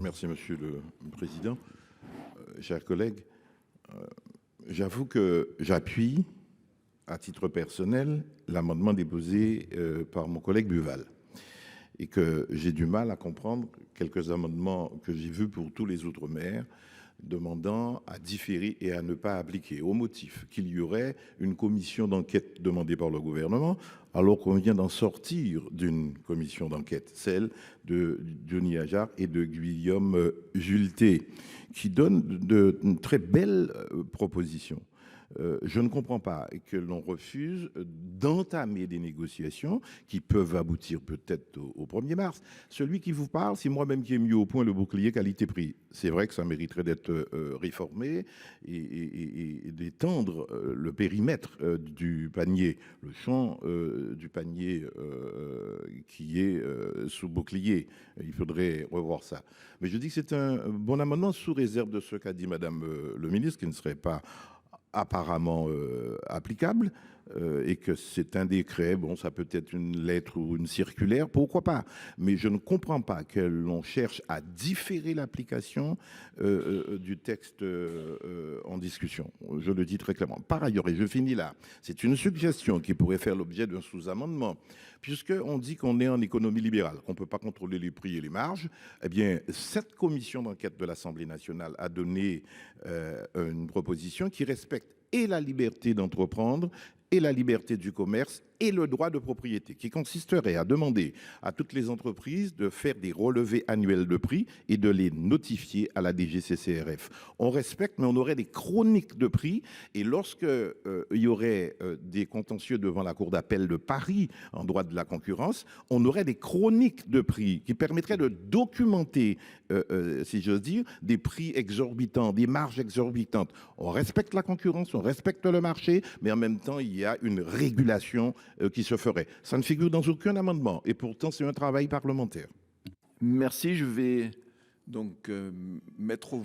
Merci, Monsieur le Président. Chers collègues, j'avoue que j'appuie, à titre personnel, l'amendement déposé par mon collègue Buval et que j'ai du mal à comprendre quelques amendements que j'ai vus pour tous les Outre-mer demandant à différer et à ne pas appliquer au motif qu'il y aurait une commission d'enquête demandée par le gouvernement alors qu'on vient d'en sortir d'une commission d'enquête, celle de Denis Ajar et de Guillaume Julté, qui donne de très belles propositions. Je ne comprends pas que l'on refuse d'entamer des négociations qui peuvent aboutir peut-être au 1er mars. Celui qui vous parle, c'est moi-même qui ai mis au point le bouclier qualité-prix. C'est vrai que ça mériterait d'être réformé et d'étendre le périmètre du panier, le champ du panier qui est sous bouclier. Il faudrait revoir ça. Mais je dis que c'est un bon amendement sous réserve de ce qu'a dit Madame le ministre, qui ne serait pas apparemment applicable et que c'est un décret, bon, ça peut être une lettre ou une circulaire, pourquoi pas, mais je ne comprends pas que l'on cherche à différer l'application du texte en discussion. Je le dis très clairement. Par ailleurs, et je finis là, c'est une suggestion qui pourrait faire l'objet d'un sous-amendement, puisqu'on dit qu'on est en économie libérale, qu'on ne peut pas contrôler les prix et les marges. Eh bien, cette commission d'enquête de l'Assemblée nationale a donné une proposition qui respecte et la liberté d'entreprendre et la liberté du commerce et le droit de propriété, qui consisterait à demander à toutes les entreprises de faire des relevés annuels de prix et de les notifier à la DGCCRF. On respecte, mais on aurait des chroniques de prix. Et lorsque il y aurait des contentieux devant la Cour d'appel de Paris en droit de la concurrence, on aurait des chroniques de prix qui permettraient de documenter, si j'ose dire, des prix exorbitants, des marges exorbitantes. On respecte la concurrence, on respecte le marché, mais en même temps, il y a une régulation qui se ferait. Ça ne figure dans aucun amendement et pourtant c'est un travail parlementaire. Merci, je vais donc mettre au